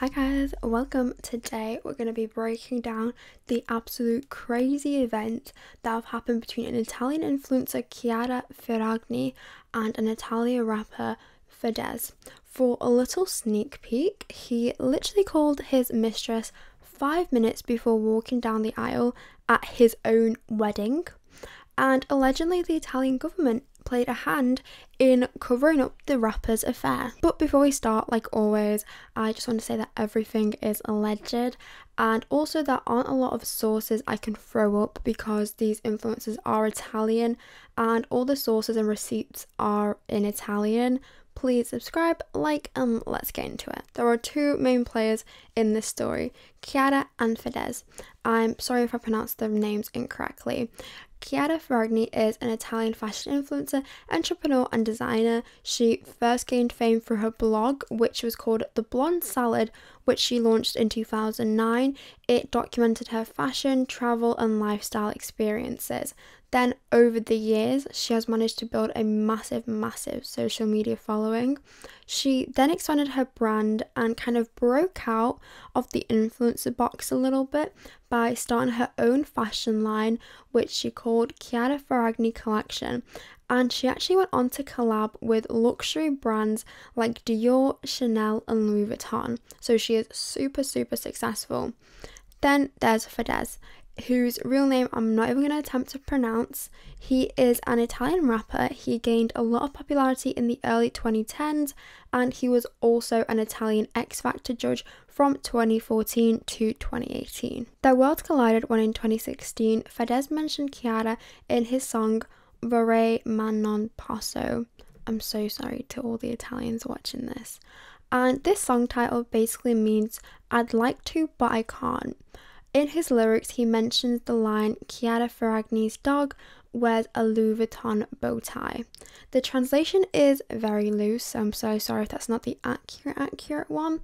Hi guys, welcome. Today we're going to be breaking down the absolute crazy event that have happened between an Italian influencer Chiara Ferragni and an Italian rapper Fedez. For a little sneak peek, he literally called his mistress 5 minutes before walking down the aisle at his own wedding, and allegedly the Italian government played a hand in covering up the rapper's affair. But before we start, like always, I just want to say that everything is alleged, and also there aren't a lot of sources I can throw up because these influencers are Italian and all the sources and receipts are in Italian. Please subscribe, like, and let's get into it. There are two main players in this story, Chiara and Fedez. I'm sorry if I pronounced their names incorrectly. Chiara Ferragni is an Italian fashion influencer, entrepreneur and designer. She first gained fame through her blog, which was called The Blonde Salad, which she launched in 2009. It documented her fashion, travel and lifestyle experiences. Then over the years, she has managed to build a massive social media following. She then expanded her brand and kind of broke out of the influencer box a little bit by starting her own fashion line, which she called Chiara Ferragni Collection. And she actually went on to collab with luxury brands like Dior, Chanel and Louis Vuitton. So she is super successful. Then there's Fedez, whose real name I'm not even going to attempt to pronounce. He is an Italian rapper. He gained a lot of popularity in the early 2010s, and he was also an Italian X Factor judge from 2014 to 2018. Their worlds collided when in 2016, Fedez mentioned Chiara in his song Vorrei ma non posso. I'm so sorry to all the Italians watching this. And this song title basically means I'd like to, but I can't. In his lyrics, he mentions the line, Chiara Ferragni's dog wears a Louis Vuitton bow tie. The translation is very loose, so I'm so sorry if that's not the accurate one.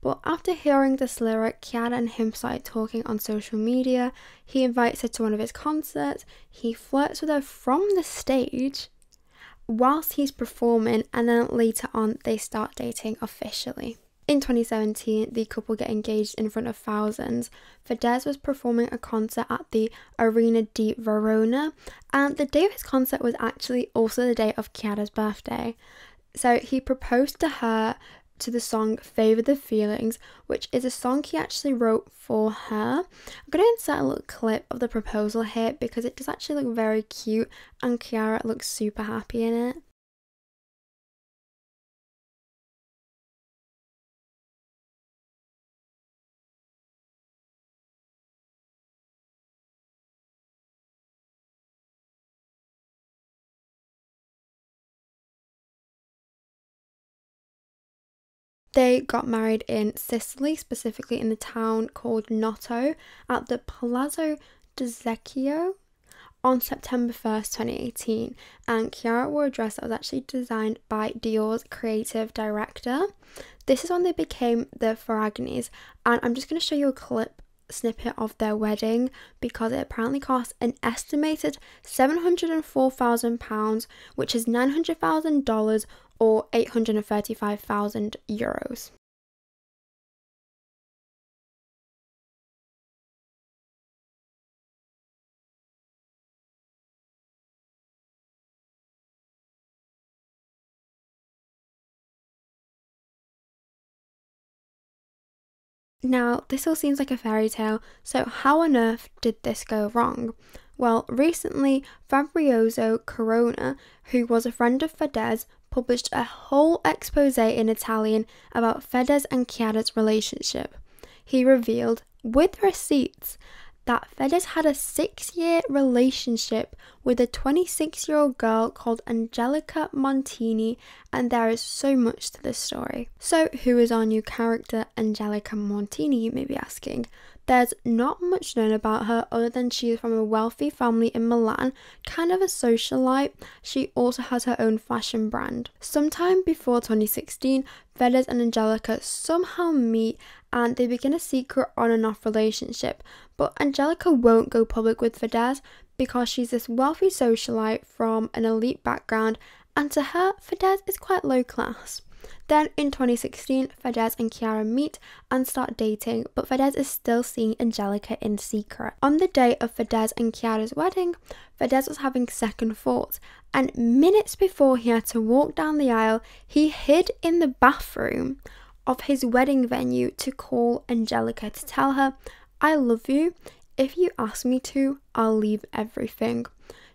But after hearing this lyric, Chiara and him started talking on social media. He invites her to one of his concerts. He flirts with her from the stage whilst he's performing, and then later on they start dating officially. In 2017, the couple get engaged in front of thousands. Fedez was performing a concert at the Arena di Verona, and the day of his concert was actually also the day of Chiara's birthday. So he proposed to her to the song Favour the Feelings, which is a song he actually wrote for her. I'm going to insert a little clip of the proposal here because it does actually look very cute and Chiara looks super happy in it. They got married in Sicily, specifically in the town called Noto, at the Palazzo Duzzecchio on September 1st, 2018. And Chiara wore a dress that was actually designed by Dior's creative director. This is when they became the Ferragnes, and I'm just going to show you a snippet of their wedding because it apparently cost an estimated £704,000, which is $900,000 or 835,000 euros. Now, this all seems like a fairy tale, so how on earth did this go wrong? Well, recently, Fabrizio Corona, who was a friend of Fedez, published a whole expose in Italian about Fedez and Chiara's relationship. He revealed, with receipts, that Fedez had a 6-year relationship with a 26-year-old girl called Angelica Montini, and there is so much to this story. So who is our new character, Angelica Montini, you may be asking? There's not much known about her other than she is from a wealthy family in Milan, kind of a socialite. She also has her own fashion brand. Sometime before 2016, Fedez and Angelica somehow meet and they begin a secret on and off relationship, but Angelica won't go public with Fedez because she's this wealthy socialite from an elite background, and to her, Fedez is quite low class. Then in 2016, Fedez and Chiara meet and start dating, but Fedez is still seeing Angelica in secret. On the day of Fedez and Chiara's wedding, Fedez was having second thoughts, and minutes before he had to walk down the aisle, he hid in the bathroom of his wedding venue to call Angelica to tell her, "I love you. If you ask me to, I'll leave everything."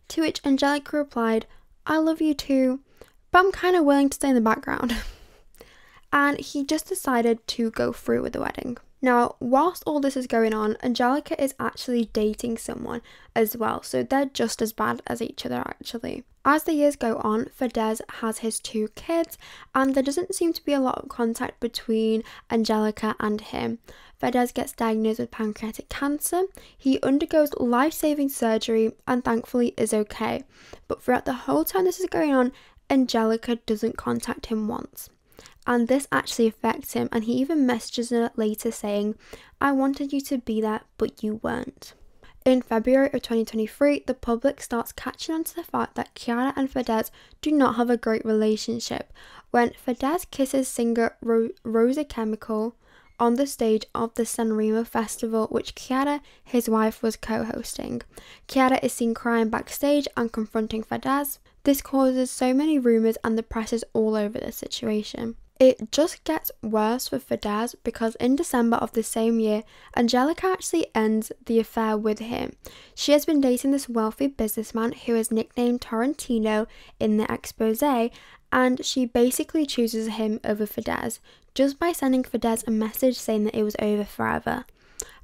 To which Angelica replied, "I love you too, but I'm kind of willing to stay in the background." And he just decided to go through with the wedding. Now, whilst all this is going on, Angelica is actually dating someone as well, so they're just as bad as each other actually. As the years go on, Fedez has his 2 kids, and there doesn't seem to be a lot of contact between Angelica and him. Fedez gets diagnosed with pancreatic cancer. He undergoes life-saving surgery and thankfully is okay. But throughout the whole time this is going on, Angelica doesn't contact him once. And this actually affects him, and he even messages her later saying, "I wanted you to be there, but you weren't." In February of 2023, the public starts catching on to the fact that Chiara and Fedez do not have a great relationship when Fedez kisses singer Rosa Chemical on the stage of the Sanremo festival, which Chiara, his wife, was co-hosting. Chiara is seen crying backstage and confronting Fedez. This causes so many rumours and the press is all over the situation. It just gets worse for Fedez because in December of the same year, Angelica actually ends the affair with him. She has been dating this wealthy businessman who is nicknamed Tarantino in the exposé, and she basically chooses him over Fedez just by sending Fedez a message saying that it was over forever.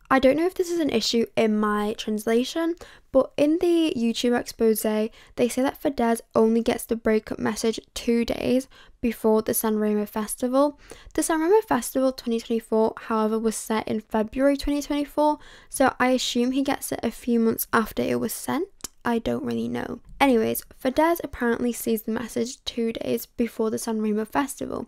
I don't know if this is an issue in my translation, but in the YouTube expose, they say that Fedez only gets the breakup message 2 days before the Sanremo festival. The Sanremo festival 2024, however, was set in February 2024, so I assume he gets it a few months after it was sent. I don't really know. Anyways, Fedez apparently sees the message 2 days before the Sanremo festival,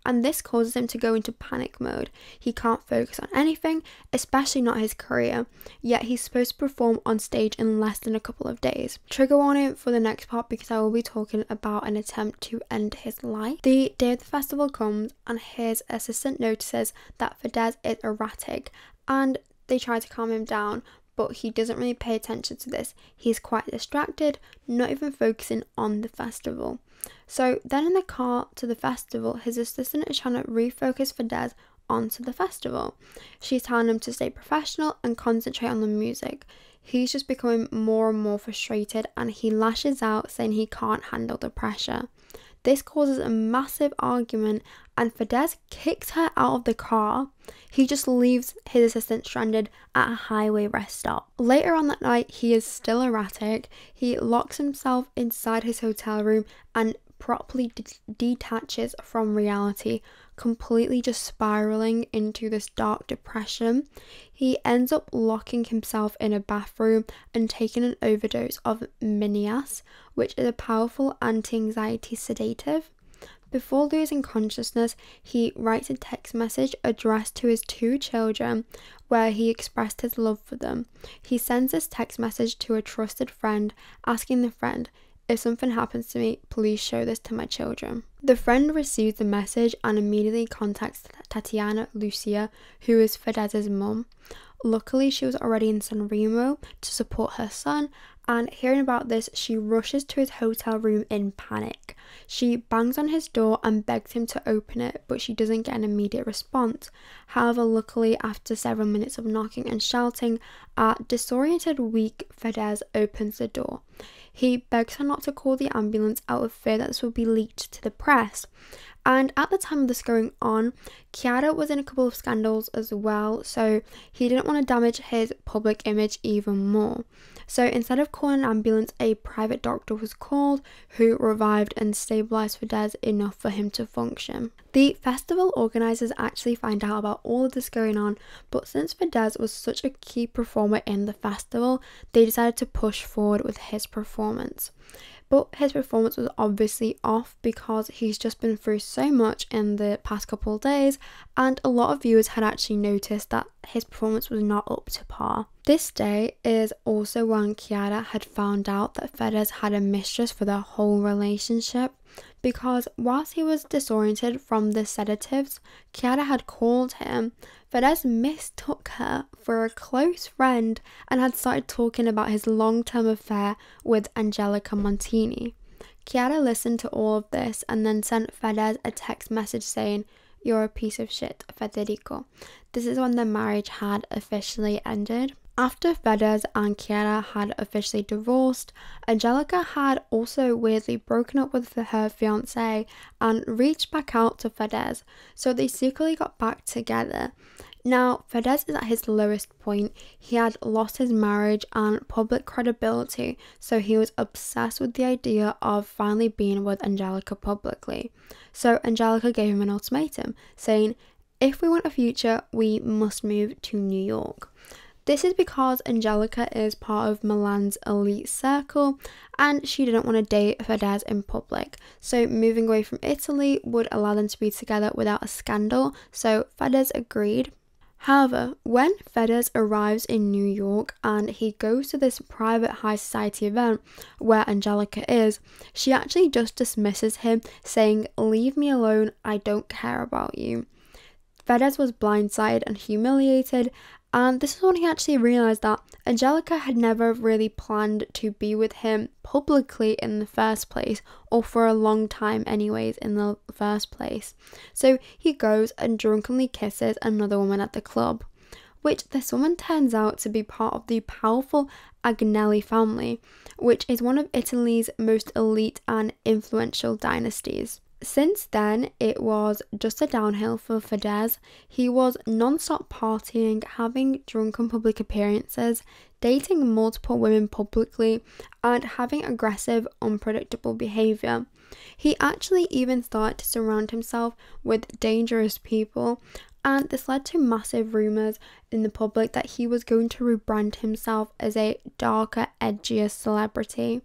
and this causes him to go into panic mode. He can't focus on anything, especially not his career, yet he's supposed to perform on stage in less than a couple of days. Trigger warning for the next part because I will be talking about an attempt to end his life. The day of the festival comes and his assistant notices that Fedez is erratic, and they try to calm him down, but he doesn't really pay attention to this. He's quite distracted, not even focusing on the festival. So then in the car to the festival, his assistant is trying to refocus Fedez onto the festival. She's telling him to stay professional and concentrate on the music. He's just becoming more and more frustrated and he lashes out saying he can't handle the pressure. This causes a massive argument and Fedez kicks her out of the car. He just leaves his assistant stranded at a highway rest stop. Later on that night, he is still erratic. He locks himself inside his hotel room and properly detaches from reality, completely just spiraling into this dark depression. He ends up locking himself in a bathroom and taking an overdose of Minias, which is a powerful anti-anxiety sedative. Before losing consciousness, he writes a text message addressed to his 2 children where he expressed his love for them. He sends this text message to a trusted friend, asking the friend, "If something happens to me, please show this to my children." The friend receives the message and immediately contacts Tatiana Lucia, who is Fedez's mum. Luckily, she was already in Sanremo to support her son, and hearing about this, she rushes to his hotel room in panic. She bangs on his door and begs him to open it, but she doesn't get an immediate response. However, luckily, after several minutes of knocking and shouting, a disoriented, weak Fedez opens the door. He begs her not to call the ambulance out of fear that this will be leaked to the press. And at the time of this going on, Chiara was in a couple of scandals as well, so he didn't want to damage his public image even more. So instead of calling an ambulance, a private doctor was called who revived and stabilized Fedez enough for him to function. The festival organisers actually find out about all of this going on, but since Fedez was such a key performer in the festival, they decided to push forward with his performance. But his performance was obviously off because he's just been through so much in the past couple of days, and a lot of viewers had actually noticed that his performance was not up to par. This day is also when Chiara had found out that Fedez had a mistress for their whole relationship. because whilst he was disoriented from the sedatives Chiara had called him, Fedez mistook her for a close friend and had started talking about his long-term affair with Angelica Montini. Chiara listened to all of this and then sent Fedez a text message saying, "You're a piece of shit, Federico." This is when their marriage had officially ended. After Fedez and Chiara had officially divorced, Angelica had also weirdly broken up with her fiancé and reached back out to Fedez, so they secretly got back together. Now, Fedez is at his lowest point. He had lost his marriage and public credibility, so he was obsessed with the idea of finally being with Angelica publicly. So Angelica gave him an ultimatum, saying, "If we want a future, we must move to New York." This is because Angelica is part of Milan's elite circle and she didn't want to date Fedez in public. So moving away from Italy would allow them to be together without a scandal, so Fedez agreed. However, when Fedez arrives in New York and he goes to this private high society event where Angelica is, she actually just dismisses him, saying, "Leave me alone, I don't care about you." Fedez was blindsided and humiliated, and this is when he actually realised that Angelica had never really planned to be with him publicly in the first place, or for a long time anyways in the first place. So he goes and drunkenly kisses another woman at the club, which this woman turns out to be part of the powerful Agnelli family, which is one of Italy's most elite and influential dynasties. Since then, it was just a downhill for Fedez. He was non-stop partying, having drunken public appearances, dating multiple women publicly, and having aggressive, unpredictable behaviour. He actually even started to surround himself with dangerous people, and this led to massive rumours in the public that he was going to rebrand himself as a darker, edgier celebrity.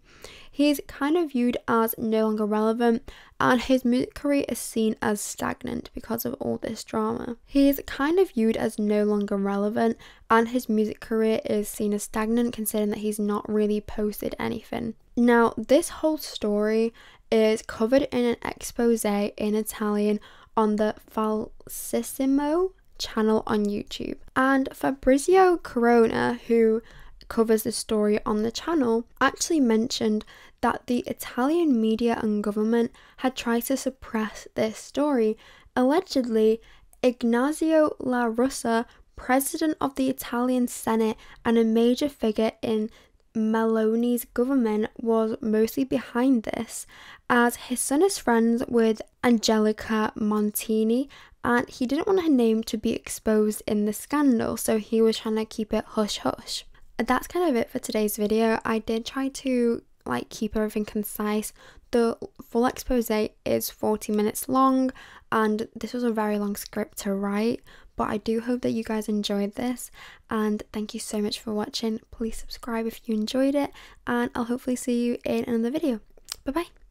He's kind of viewed as no longer relevant, and his music career is seen as stagnant because of all this drama. He's kind of viewed as no longer relevant, and his music career is seen as stagnant considering that he's not really posted anything. Now, this whole story is covered in an exposé in Italian on the Falsissimo channel on YouTube. And Fabrizio Corona, who covers the story on the channel, actually mentioned that the Italian media and government had tried to suppress this story. Allegedly, Ignazio La Russa, president of the Italian Senate and a major figure in Meloni's government, was mostly behind this, as his son is friends with Angelica Montini and he didn't want her name to be exposed in the scandal, so he was trying to keep it hush hush. That's kind of it for today's video. I did try to keep everything concise. The full expose is 40 minutes long and this was a very long script to write, but I do hope that you guys enjoyed this, and thank you so much for watching. Please subscribe if you enjoyed it, and I'll hopefully see you in another video. Bye bye.